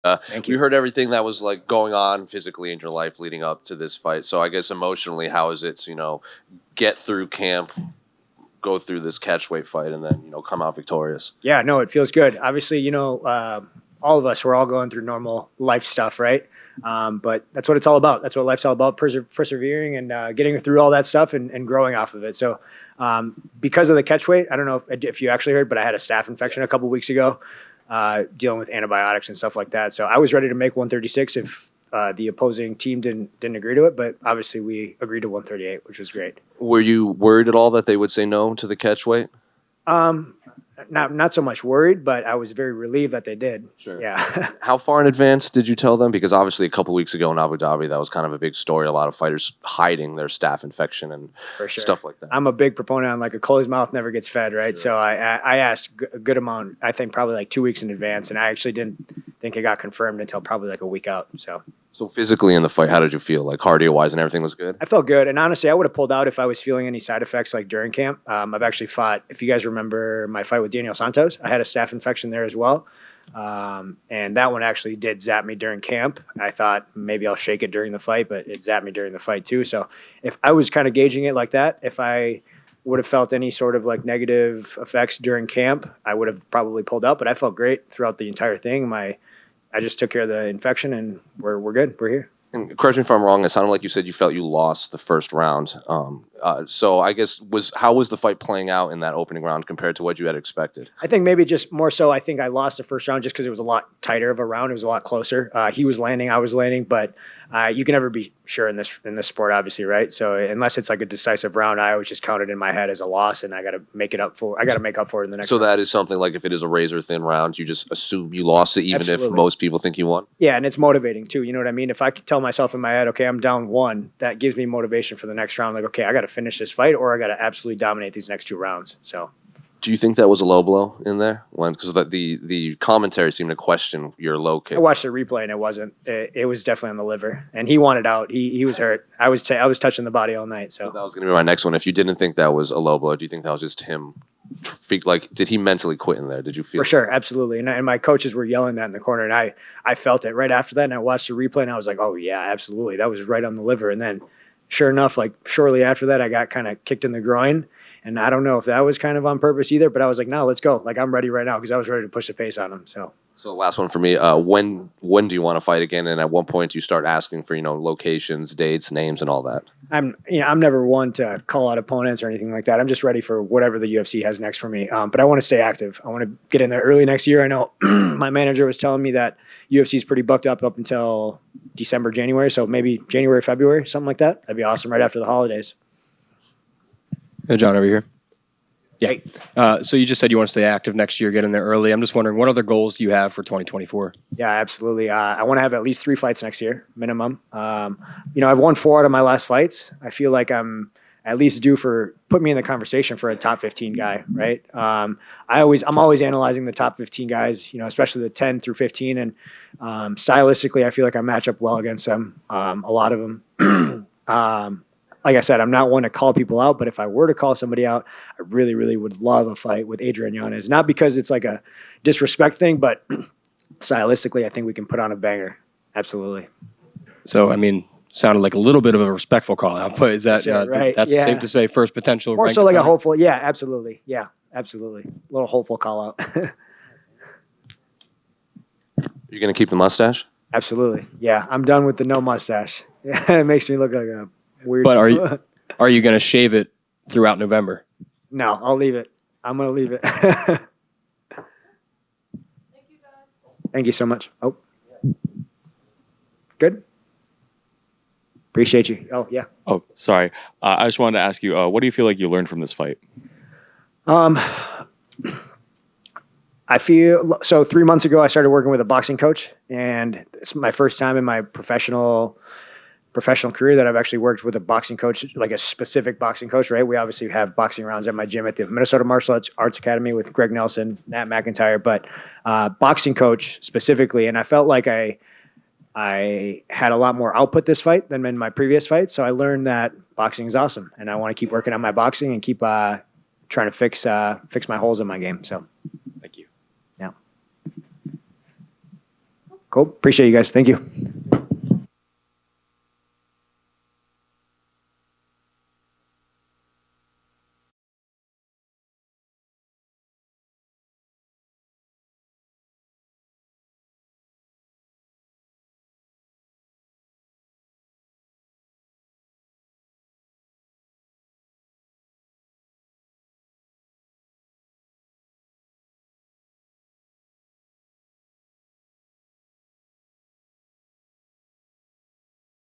Thank We you. heard everything that was like going on physically in your life leading up to this fight. So I guess emotionally, how is it to, get through camp, go through this catchweight fight, and then, come out victorious? Yeah, no, it feels good. Obviously, all of us, we're all going through normal life stuff, right? But that's what it's all about. That's what life's all about, persevering and getting through all that stuff and growing off of it. So, because of the catch weight, I don't know if you actually heard, but I had a staph infection a couple weeks ago, dealing with antibiotics and stuff like that. So I was ready to make 136 if the opposing team didn't agree to it, but obviously we agreed to 138, which was great. Were you worried at all that they would say no to the catchweight? Um, not so much worried, but I was very relieved that they did. Sure. Yeah. How far in advance did you tell them? Because obviously a couple weeks ago in Abu Dhabi, that was kind of a big story. A lot of fighters hiding their staph infection and For sure. stuff like that. I'm a big proponent on like a closed mouth never gets fed, right? Sure. So I asked a good amount, I think probably like 2 weeks in advance, and I actually didn't think it got confirmed until probably like a week out. So physically in the fight, how did you feel? Like cardio-wise and everything was good? I felt good, and honestly, I would have pulled out if I was feeling any side effects like during camp. I've actually fought. If you guys remember my fight with Daniel Santos, I had a staph infection there as well, and that one actually did zap me during camp. I thought maybe I'll shake it during the fight, but it zapped me during the fight too. So if I was kind of gauging it like that, if I would have felt any sort of like negative effects during camp, I would have probably pulled out. But I felt great throughout the entire thing. I just took care of the infection, and we're good. We're here. And correct me if I'm wrong. It sounded like you said you felt you lost the first round. So I guess how was the fight playing out in that opening round compared to what you had expected? I think maybe just more so. I think I lost the first round just because it was a lot tighter of a round. It was a lot closer. He was landing, I was landing, but you can never be sure in this sport, obviously, right? So unless it's like a decisive round, I always just count it in my head as a loss, and I got to make up for it in the next. So round. that is something like if it is a razor thin round, you just assume you lost it, even if Absolutely. most people think you won. Yeah, and it's motivating too. You know what I mean? If I could tell myself in my head, okay, I'm down one, that gives me motivation for the next round. Like, okay, I got to finish this fight, or I got to absolutely dominate these next two rounds. So. Do you think that was a low blow in there? Because the commentary seemed to question your low kick. I watched the replay and it wasn't. It was definitely on the liver, and he wanted out. He was hurt. I was touching the body all night. So that was going to be my next one. If you didn't think that was a low blow, do you think that was just him? Like, did he mentally quit in there? Did you feel? For sure, absolutely. And my coaches were yelling that in the corner, and I felt it right after that. And I watched the replay, and I was like, oh yeah, absolutely, that was right on the liver. And then, sure enough, like shortly after that, I got kind of kicked in the groin. And I don't know if that was kind of on purpose either, but I was like, no, let's go. Like, I'm ready right now because I was ready to push the pace on him. So last one for me. When do you want to fight again? And at what point do you start asking for, locations, dates, names, and all that? I'm never one to call out opponents or anything like that. I'm just ready for whatever the UFC has next for me. But I want to stay active. I want to get in there early next year. I know my manager was telling me that UFC is pretty booked up until December, January. So maybe January, February, something like that. That'd be awesome right after the holidays. Hey, John, over here. Yeah. So you just said you want to stay active next year, get in there early. I'm just wondering, what other goals do you have for 2024? Yeah, absolutely. I want to have at least 3 fights next year, minimum. I've won 4 out of my last fights. I feel like I'm at least due for put me in the conversation for a top 15 guy, right? I'm always analyzing the top 15 guys, especially the 10 through 15, and stylistically, I feel like I match up well against them. A lot of them. Like I said, I'm not one to call people out, but if I were to call somebody out, I really, really would love a fight with Adrian Yanez. Not because it's like a disrespect thing, but stylistically, I think we can put on a banger. Absolutely. So, sounded like a little bit of a respectful call out, but is that Sure, right. that's safe to say first potential? More so like a hopeful. Yeah, absolutely. Yeah, absolutely. A little hopeful call out. You're going to keep the mustache? Absolutely. Yeah, I'm done with the no mustache. It makes me look like a weird. But are you going to shave it throughout November? No, I'll leave it. I'm going to leave it. Thank you, guys. Thank you so much. Oh, good. Appreciate you. Oh, yeah. Oh, sorry. I just wanted to ask you, what do you feel like you learned from this fight? I feel so 3 months ago, I started working with a boxing coach, and it's my first time in my professional career that I've actually worked with a boxing coach, like a specific boxing coach, right? We obviously have boxing rounds at my gym at the Minnesota Martial Arts Academy with Greg Nelson, Nat McIntyre, but boxing coach specifically. And I felt like I had a lot more output this fight than in my previous fight. So I learned that boxing is awesome, and I want to keep working on my boxing and keep trying to fix my holes in my game. So Thank you. yeah. Cool. Appreciate you guys. Thank you.